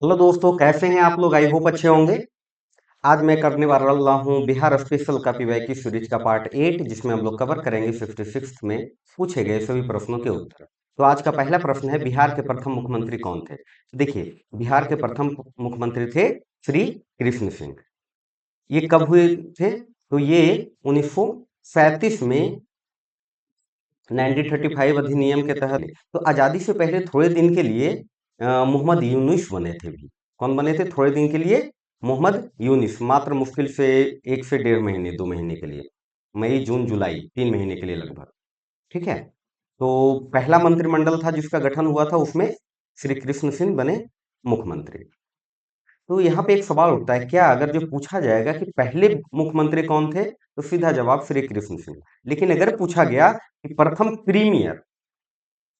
Hello दोस्तों, कैसे हैं आप लोग? आई होप अच्छे होंगे। आज मैं करने वाला हूँ बिहार स्पेशल कॉपी की सीरीज का पार्ट 8, जिसमें हम लोग कवर करेंगे 56 में पूछे गए सभी प्रश्नों के उत्तर। तो आज का पहला प्रश्न है, बिहार के प्रथम मुख्यमंत्री कौन थे? तो देखिए, बिहार के प्रथम मुख्यमंत्री थे श्री कृष्ण सिंह। ये कब हुए थे? तो ये 1937 में 1935 अधिनियम के तहत। तो आजादी से पहले थोड़े दिन के लिए मोहम्मद यूनुस बने थे भी। कौन बने थे थोड़े दिन के लिए? मोहम्मद यूनुस, मात्र मुश्किल से 1 से 1.5 महीने 2 महीने के लिए, मई जून जुलाई 3 महीने के लिए लगभग। ठीक है। तो पहला मंत्रिमंडल था जिसका गठन हुआ था, उसमें श्री कृष्ण सिंह बने मुख्यमंत्री। तो यहाँ पे एक सवाल उठता है, क्या अगर जो पूछा जाएगा कि पहले मुख्यमंत्री कौन थे, तो सीधा जवाब श्री कृष्ण सिंह। लेकिन अगर पूछा गया कि प्रथम प्रीमियर,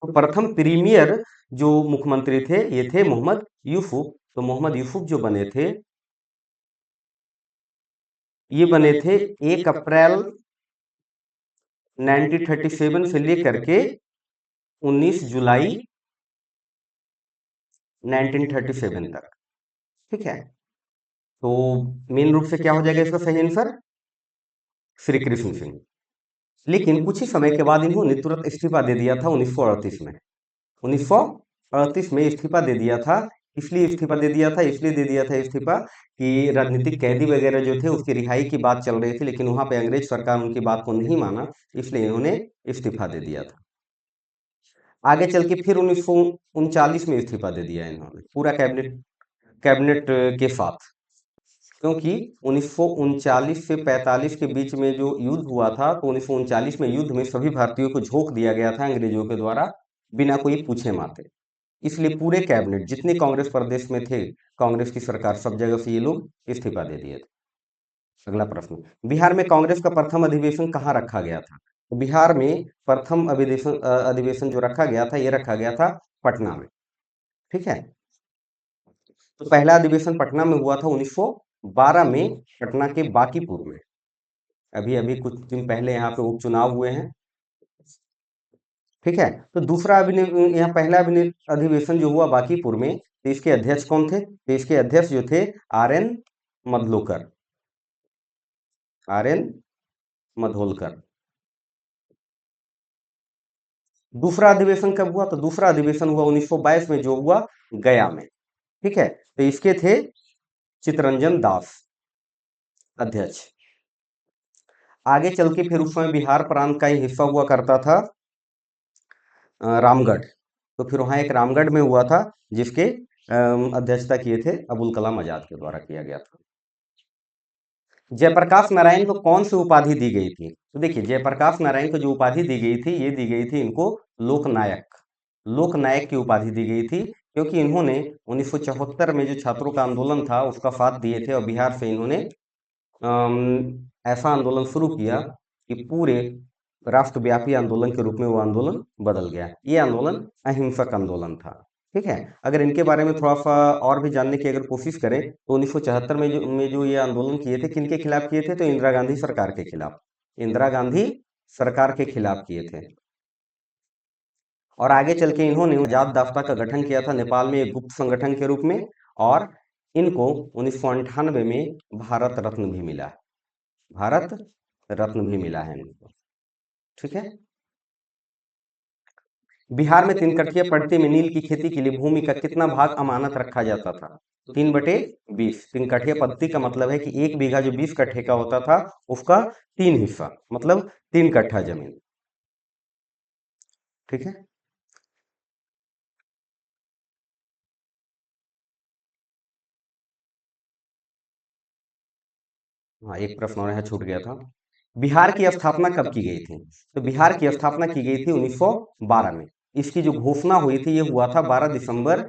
तो प्रथम प्रीमियर जो मुख्यमंत्री थे ये थे मोहम्मद यूसुफ। तो मोहम्मद यूसुफ जो बने थे, ये बने थे 1 अप्रैल 1937 से लेकर के 19 जुलाई 1937 तक। ठीक है। तो मेन रूप से क्या हो जाएगा इसका सही आंसर? श्री कृष्ण सिंह। लेकिन कुछ ही समय के बाद इन्होंने तुरंत इस्तीफा दे दिया था 1938 में। 1938 में इस्तीफा दे दिया था। इसलिए दे दिया था इस्तीफा कि राजनीतिक कैदी वगैरह जो थे उसकी रिहाई की बात चल रही थी, लेकिन वहां पे अंग्रेज सरकार उनकी बात को नहीं माना, इसलिए इन्होंने इस्तीफा दे दिया था। आगे चल के फिर 1939 में इस्तीफा दे दिया इन्होंने, पूरा कैबिनेट कैबिनेट के साथ। क्योंकि 1939 से 45 के बीच में जो युद्ध हुआ था, तो 1939 में युद्ध में सभी भारतीयों को झोंक दिया गया था अंग्रेजों के द्वारा, बिना कोई पूछे माते। इसलिए पूरे कैबिनेट जितने कांग्रेस प्रदेश में थे, कांग्रेस की सरकार, सब जगह से ये लोग इस्तीफा दे दिए थे। अगला प्रश्न, बिहार में कांग्रेस का प्रथम अधिवेशन कहाँ रखा गया था? तो बिहार में प्रथम अधिवेशन जो रखा गया था, ये रखा गया था पटना में। ठीक है। तो पहला अधिवेशन पटना में हुआ था 1912 में, पटना के बांकीपुर में। अभी अभी कुछ दिन पहले यहाँ पे उपचुनाव हुए हैं। ठीक है। तो यहाँ पहला अधिवेशन जो हुआ बांकीपुर में, तो इसके अध्यक्ष कौन थे? तो इसके अध्यक्ष जो थे आर.एन. मधोलकर। आर.एन. मधोलकर। दूसरा अधिवेशन कब हुआ? तो दूसरा अधिवेशन हुआ 1922 में, जो हुआ गया में। ठीक है। तो इसके थे चित्तरंजन दास अध्यक्ष। आगे चल के फिर उस समय बिहार प्रांत का ही हिस्सा हुआ करता था रामगढ़। तो फिर वहां एक रामगढ़ में हुआ था, जिसके अध्यक्षता किए थे अबुल कलाम आजाद के द्वारा किया गया था। जयप्रकाश नारायण को कौन सी उपाधि दी गई थी? तो देखिए, जयप्रकाश नारायण को जो उपाधि दी गई थी, ये दी गई थी इनको लोकनायक। लोकनायक की उपाधि दी गई थी, क्योंकि इन्होंने 1974 में जो छात्रों का आंदोलन था उसका साथ दिए थे, और बिहार से इन्होंने ऐसा आंदोलन शुरू किया कि पूरे राष्ट्रव्यापी आंदोलन के रूप में वो आंदोलन बदल गया। ये आंदोलन अहिंसक आंदोलन था। ठीक है। अगर इनके बारे में थोड़ा सा और भी जानने की अगर कोशिश करें, तो 1974 में जो ये आंदोलन किए थे, किनके खिलाफ किए थे? तो इंदिरा गांधी सरकार के खिलाफ। इंदिरा गांधी सरकार के खिलाफ किए थे। और आगे चल के इन्होंने आजाद दाफ्ता का गठन किया था नेपाल में, एक गुप्त संगठन के रूप में। और इनको 1998 में भारत रत्न भी मिला। भारत रत्न भी मिला है इनको। ठीक है। बिहार में 3 कट्ठे पट्टे में नील की खेती के लिए भूमि का कितना भाग अमानत रखा जाता था? 3/20। 3 कट्ठे पद्धति का मतलब है कि 1 बीघा जो 20 कट्ठे का होता था, उसका 3 हिस्सा, मतलब 3 कट्ठा जमीन। ठीक है। हाँ, एक प्रश्न और है, छूट गया था। बिहार की स्थापना कब की गई थी? तो बिहार की स्थापना की गई थी 1912 में। इसकी जो घोषणा हुई थी, ये हुआ था 12 दिसंबर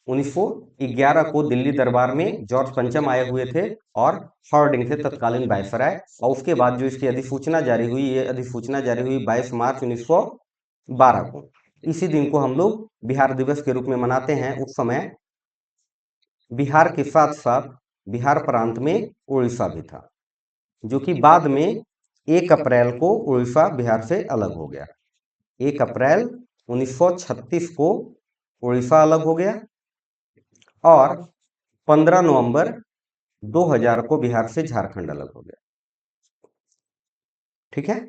1911 को दिल्ली दरबार में। जॉर्ज पंचम आए हुए थे और हॉर्डिंग थे तत्कालीन वायसराय। और उसके बाद जो इसकी अधिसूचना जारी हुई, ये अधिसूचना जारी हुई 22 मार्च 1912 को। इसी दिन को हम लोग बिहार दिवस के रूप में मनाते हैं। उस समय बिहार के साथ साथ बिहार प्रांत में उड़ीसा भी था, जो कि बाद में 1 अप्रैल को उड़ीसा बिहार से अलग हो गया। 1 अप्रैल 1936 को उड़ीसा अलग हो गया। और 15 नवंबर 2000 को बिहार से झारखंड अलग हो गया। ठीक है,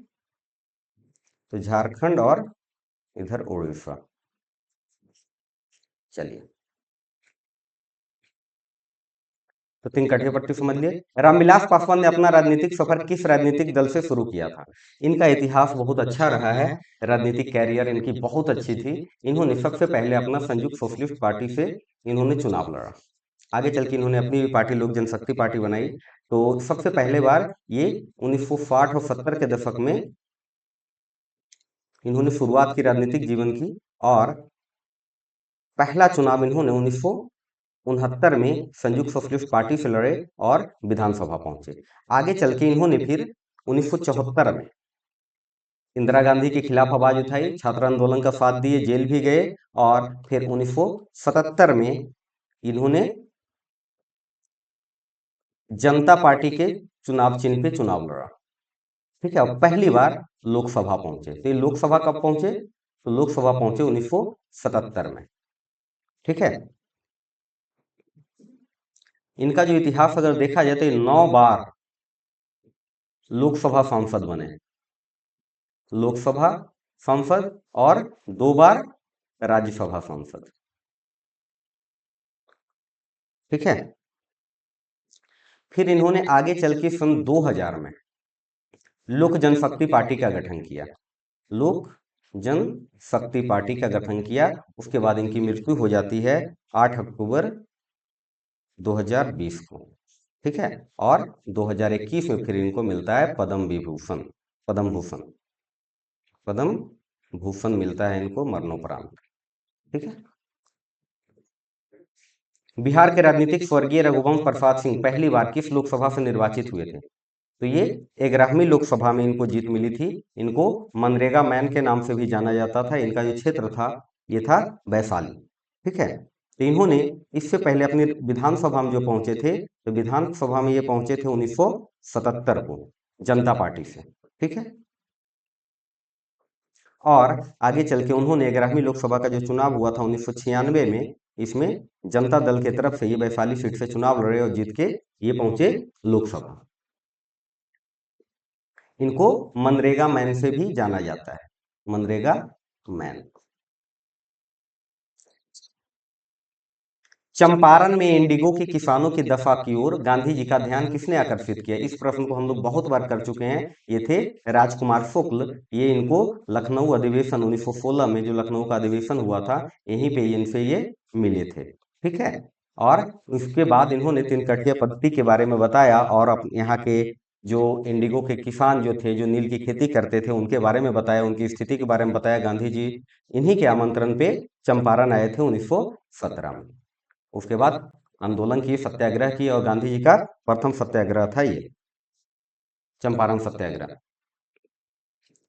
तो झारखंड और इधर उड़ीसा। चलिए, तो तीन कठिया पट्टी समझ लिए। रामविलास पासवान ने अपना राजनीतिक सफर किस राजनीतिक दल से शुरू किया था? इनका इतिहास बहुत अच्छा रहा है, राजनीतिक कैरियर इनकी बहुत अच्छी थी। इन्होंने सबसे पहले अपना संयुक्त सोशलिस्ट पार्टी से इन्होंने चुनाव लड़ा। आगे चल के इन्होंने अपनी पार्टी लोक जनशक्ति पार्टी बनाई। तो सबसे पहले बार ये 1960 और 70 के दशक में इन्होंने शुरुआत की राजनीतिक जीवन की, और पहला चुनाव इन्होंने 1969 में संयुक्त सोशलिस्ट पार्टी से लड़े और विधानसभा पहुंचे। आगे चल के इन्होंने फिर 1974 में इंदिरा गांधी के खिलाफ आवाज उठाई, छात्र आंदोलन का साथ दिए, जेल भी गए, और फिर 1977 में इन्होंने जनता पार्टी के चुनाव चिन्ह पे चुनाव लड़ा। ठीक है, अब पहली बार लोकसभा पहुंचे। तो ये लोकसभा कब पहुंचे? तो लोकसभा पहुंचे 1977 में। ठीक है, इनका जो इतिहास अगर देखा जाए तो 9 बार लोकसभा सांसद बने, लोकसभा सांसद, और 2 बार राज्यसभा सांसद। ठीक है, फिर इन्होंने आगे चल के सन 2000 में लोक जनशक्ति पार्टी का गठन किया। लोक जनशक्ति पार्टी का गठन किया। उसके बाद इनकी मृत्यु हो जाती है 8 अक्टूबर 2020 को। ठीक है, और 2021 में फिर इनको मिलता है पद्म विभूषण, पद्म भूषण, पद्म भूषण मिलता है इनको मरणोपरांत। ठीक है, बिहार के राजनीतिक स्वर्गीय रघुवंश प्रसाद सिंह पहली बार किस लोकसभा से निर्वाचित हुए थे? तो ये 11वीं लोकसभा में इनको जीत मिली थी। इनको मनरेगा मैन के नाम से भी जाना जाता था। इनका जो क्षेत्र था ये था वैशाली। ठीक है, तो इन्होंने इससे पहले अपनी विधानसभा में जो पहुंचे थे, तो विधानसभा में ये पहुंचे थे 1977 को जनता पार्टी से। ठीक है, और आगे चल के उन्होंने 11वीं लोकसभा का जो चुनाव हुआ था 1996 में, इसमें जनता दल की तरफ से ये वैशाली सीट से चुनाव लड़े और जीत के ये पहुंचे लोकसभा। इनको मनरेगा मैन से भी जाना जाता है, मनरेगा मैन। चंपारण में इंडिगो के किसानों की दफा की ओर गांधी जी का ध्यान किसने आकर्षित किया? इस प्रश्न को हम लोग बहुत बार कर चुके हैं। ये थे राजकुमार शुक्ल। ये इनको लखनऊ अधिवेशन 1916 में जो लखनऊ का अधिवेशन हुआ था, यहीं पे इनसे ये मिले थे। ठीक है, और उसके बाद इन्होंने तीन कठिया पद्धति के बारे में बताया, और यहाँ के जो इंडिगो के किसान जो थे, जो नील की खेती करते थे, उनके बारे में बताया, उनकी स्थिति के बारे में बताया। गांधी जी इन्हीं के आमंत्रण पे चंपारण आए थे 1917 में। उसके बाद आंदोलन किए, सत्याग्रह किए, और गांधी जी का प्रथम सत्याग्रह था ये चंपारण सत्याग्रह।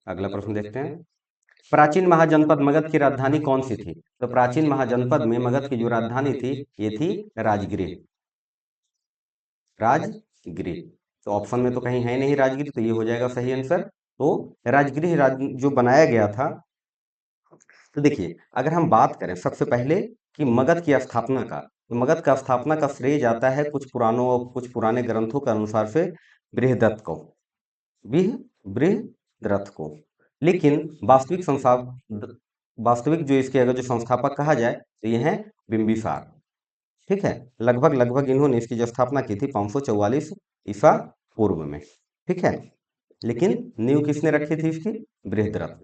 अगला प्रश्न देखते हैं। प्राचीन महाजनपद मगध की राजधानी कौन सी थी? तो प्राचीन महाजनपद में मगध की जो राजधानी थी ये थी राजगृह, राजगृह। तो ऑप्शन में तो कहीं है नहीं राजगृह, तो ये हो जाएगा सही आंसर। तो राजगृह जो बनाया गया था, तो देखिए अगर हम बात करें सबसे पहले कि मगध की स्थापना का, तो मगध का स्थापना का श्रेय जाता है कुछ पुराणों और कुछ पुराने ग्रंथों के अनुसार से बृहदत्त को, बृहदरथ को। लेकिन वास्तविक जो इसके अगर जो संस्थापक कहा जाए तो ये है बिंबिसार। ठीक है, लगभग लगभग इन्होंने इसकी जो स्थापना की थी 544 ईसा पूर्व में। ठीक है, लेकिन नींव किसने रखी थी इसकी? बृहदरथ।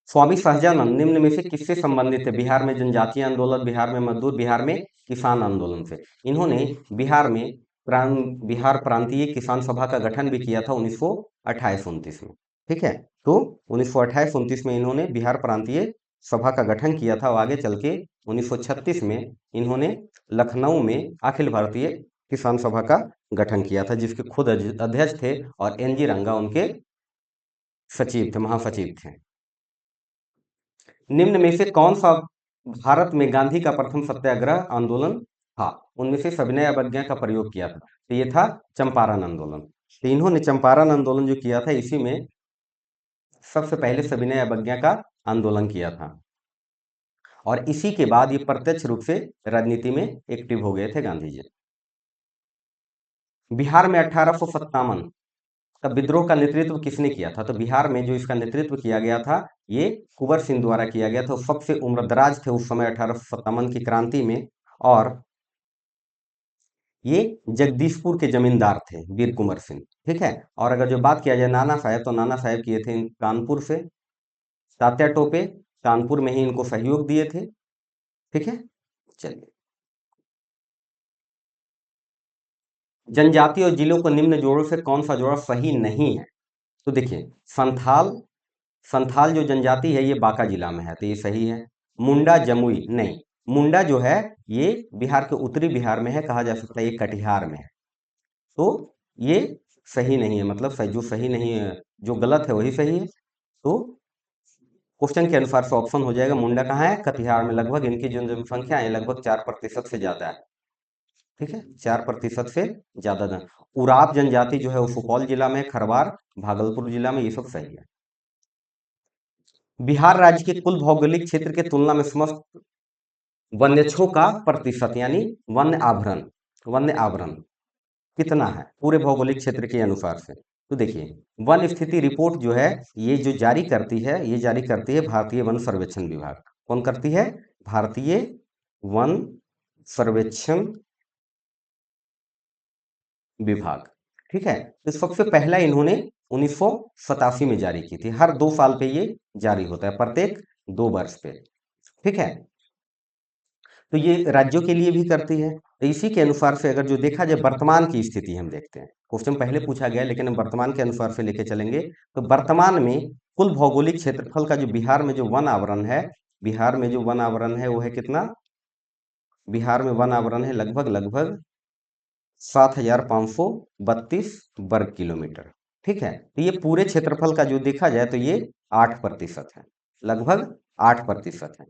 स्वामी सहजानंद निम्न में से किससे संबंधित है? बिहार में जनजातीय आंदोलन, बिहार में मजदूर, बिहार में किसान आंदोलन से। इन्होंने बिहार में बिहार प्रांतीय किसान सभा का गठन भी किया था 1928-29 में। ठीक है, तो 1928-29 में इन्होंने बिहार प्रांतीय सभा का गठन किया था, और आगे चल के 1936 में इन्होंने लखनऊ में अखिल भारतीय किसान सभा का गठन किया था, जिसके खुद अध्यक्ष थे, और एन.जी. रंगा उनके सचिव थे, महासचिव थे। निम्न में से कौन सा भारत में गांधी का प्रथम सत्याग्रह आंदोलन था? उनमें से सविनय अवज्ञा का प्रयोग किया था, तो ये था चंपारण आंदोलन। तो इन्होंने चंपारण आंदोलन जो किया था, इसी में सबसे पहले सविनय अवज्ञा का आंदोलन किया था। और इसी के बाद ये प्रत्यक्ष रूप से राजनीति में एक्टिव हो गए थे गांधी जी। बिहार में 1857 का विद्रोह का नेतृत्व किसने किया था? तो बिहार में जो इसका नेतृत्व किया गया था ये कुंवर सिंह द्वारा किया गया था। सबसे उम्रदराज थे उस समय 1857 की क्रांति में, और ये जगदीशपुर के जमींदार थे, वीर कुंवर सिंह। ठीक है। और अगर जो बात किया जाए नाना साहेब, तो नाना साहेब किए थे कानपुर से। तात्या टोपे कानपुर में ही इनको सहयोग दिए थे। ठीक है। चलिए, जनजाति और जिलों को निम्न जोड़ों से कौन सा जोड़ा सही नहीं है? तो देखिए, संथाल, संथाल जो जनजाति है ये बांका जिला में है, तो ये सही है। मुंडा जमुई नहीं, मुंडा जो है ये बिहार के उत्तरी बिहार में है, कहा जा सकता है ये कटिहार में है, तो ये सही नहीं है। मतलब सही, जो सही नहीं है, जो गलत है वही सही है। तो क्वेश्चन के अनुसार से ऑप्शन हो जाएगा, मुंडा कहाँ है? कटिहार में। लगभग इनकी जो जनसंख्या है लगभग 4% से ज्यादा है। ठीक है, 4% से ज्यादा जन। उराव जनजाति जो है वो सुपौल जिला में, खरवार भागलपुर जिला में, ये सब सही है। बिहार राज्य के कुल भौगोलिक क्षेत्र के तुलना में समस्त वन्यक्षों का प्रतिशत, यानी वन्य आवरण, वन्य आवरण कितना है पूरे भौगोलिक क्षेत्र के अनुसार से? तो देखिए, वन स्थिति रिपोर्ट जो है ये जो जारी करती है, ये जारी करती है भारतीय वन सर्वेक्षण विभाग। कौन करती है? भारतीय वन सर्वेक्षण विभाग। ठीक है। तो सबसे पहला इन्होंने 1987 में जारी की थी। हर 2 साल पे ये जारी होता है, प्रत्येक 2 वर्ष पे। ठीक है। तो ये राज्यों के लिए भी करती है। तो इसी के अनुसार से अगर जो देखा जाए वर्तमान की स्थिति हम देखते हैं, क्वेश्चन पहले पूछा गया लेकिन हम वर्तमान के अनुसार से लेके चलेंगे। तो वर्तमान में कुल भौगोलिक क्षेत्रफल का जो बिहार में जो वन आवरण है, बिहार में जो वन आवरण है वो है कितना? बिहार में वन आवरण है लगभग लगभग 7,532 वर्ग किलोमीटर। ठीक है। तो ये पूरे क्षेत्रफल का जो देखा जाए तो ये 8% है, लगभग 8% है,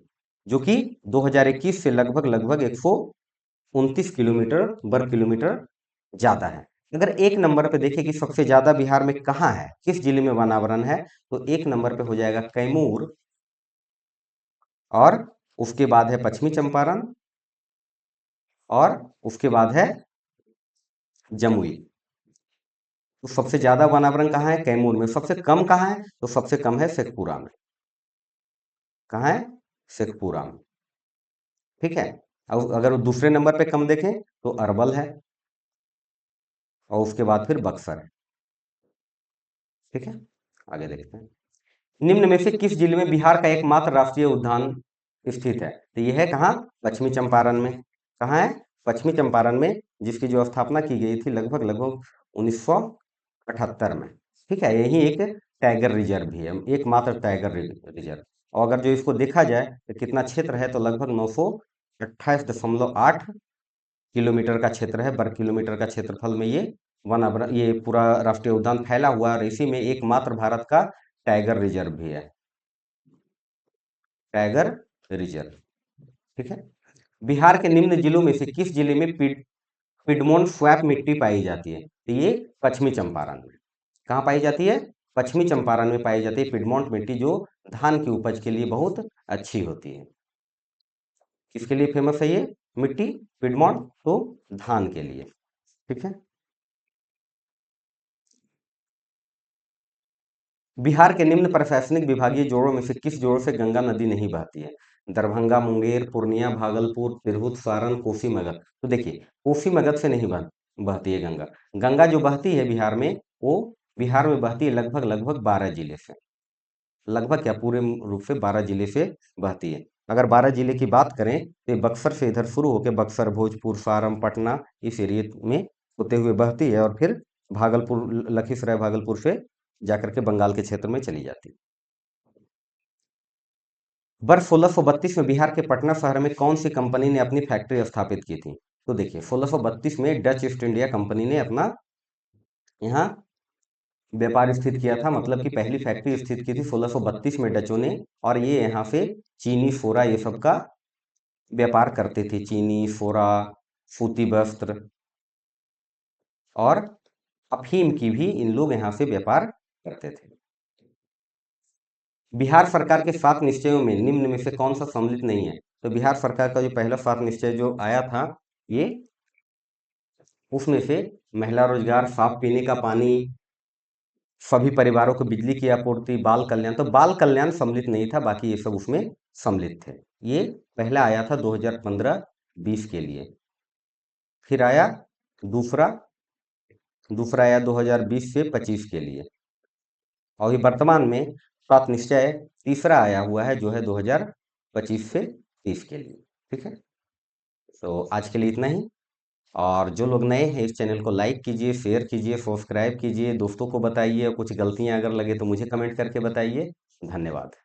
जो कि 2021 से लगभग लगभग 129 किलोमीटर वर्ग किलोमीटर ज्यादा है। अगर एक नंबर पे देखें कि सबसे ज्यादा बिहार में कहाँ है, किस जिले में वनावरण है, तो एक नंबर पे हो जाएगा कैमूर, और उसके बाद है पश्चिमी चंपारण, और उसके बाद है जमुई। तो सबसे ज्यादा वनावरण कहाँ है? कैमूर में। सबसे कम कहाँ है? तो सबसे कम है शेखपुरा में। कहाँ है? शेखपुरा में। ठीक है। और अगर दूसरे नंबर पे कम देखें तो अरवल है, और उसके बाद फिर बक्सर है। ठीक है। आगे देखते हैं, निम्न में से किस जिले में बिहार का एकमात्र राष्ट्रीय उद्यान स्थित है? तो यह है कहाँ? पश्चिमी चंपारण में। कहाँ है? पश्चिमी चंपारण में, जिसकी जो स्थापना की गई थी लगभग लगभग 1978 में। ठीक है। यही एक टाइगर रिजर्व भी है, एकमात्र टाइगर रिजर्व। और अगर जो इसको देखा जाए तो कितना क्षेत्र है, तो लगभग 928.8 किलोमीटर का क्षेत्र है, वर्ग किलोमीटर का क्षेत्रफल में ये वन, ये पूरा राष्ट्रीय उद्यान फैला हुआ है, और इसी में एकमात्र भारत का टाइगर रिजर्व भी है, टाइगर रिजर्व। ठीक है। बिहार के निम्न जिलों में से किस जिले में पिडमोन स्वैप मिट्टी पाई जाती है? तो ये पश्चिमी चंपारण में। कहाँ पाई जाती है? पश्चिमी चंपारण में पाई जाती है पिडमोंट मिट्टी, जो धान की उपज के लिए बहुत अच्छी होती है। किसके लिए फेमस है ये मिट्टी? पिडमोंट, तो धान के लिए। ठीक है। बिहार के निम्न प्रशासनिक विभागीय जोड़ों में से किस जोड़ से गंगा नदी नहीं बहती है? दरभंगा, मुंगेर, पूर्णिया, भागलपुर, तिरहुत, सारण, कोसी, मगध। तो देखिए, कोसी मगध से नहीं बहती है गंगा। गंगा जो बहती है बिहार में, वो बिहार में बहती है लगभग लगभग 12 जिले से। लगभग क्या, पूरे रूप से 12 जिले से बहती है। अगर 12 जिले की बात करें तो बक्सर से इधर शुरू होकर बक्सर, भोजपुर, सारण, पटना, इस एरिए में होते हुए बहती है, और फिर भागलपुर, लखीसराय, भागलपुर से जाकर के बंगाल के क्षेत्र में चली जाती है। वर्ष 1632 में बिहार के पटना शहर में कौन सी कंपनी ने अपनी फैक्ट्री स्थापित की थी? तो देखिए, 1632 में डच ईस्ट इंडिया कंपनी ने अपना यहाँ व्यापार स्थित किया था, मतलब कि पहली फैक्ट्री स्थित की थी 1632 में डचों ने, और ये यहाँ से चीनी, सोरा, ये सब का व्यापार करते थे। चीनी, सोरा, सूती वस्त्र, और अफीम की भी इन लोग यहाँ से व्यापार करते थे। बिहार सरकार के 7 निश्चयों में निम्न में से कौन सा सम्मिलित नहीं है? तो बिहार सरकार का जो पहला 7 निश्चय जो आया था, ये उसमें से महिला रोजगार, साफ पीने का पानी, सभी परिवारों को बिजली की आपूर्ति, बाल कल्याण, तो बाल कल्याण सम्मिलित नहीं था, बाकी ये सब उसमें सम्मिलित थे। ये पहला आया था 2015-20 के लिए। फिर आया दूसरा दूसरा आया 2020 से 25 के लिए, और ये वर्तमान में 7 निश्चय तीसरा आया हुआ है जो है 2025 से 30 के लिए। ठीक है, तो आज के लिए इतना ही। और जो लोग नए हैं इस चैनल को लाइक कीजिए, शेयर कीजिए, सब्सक्राइब कीजिए, दोस्तों को बताइए, कुछ गलतियां अगर लगे तो मुझे कमेंट करके बताइए। धन्यवाद।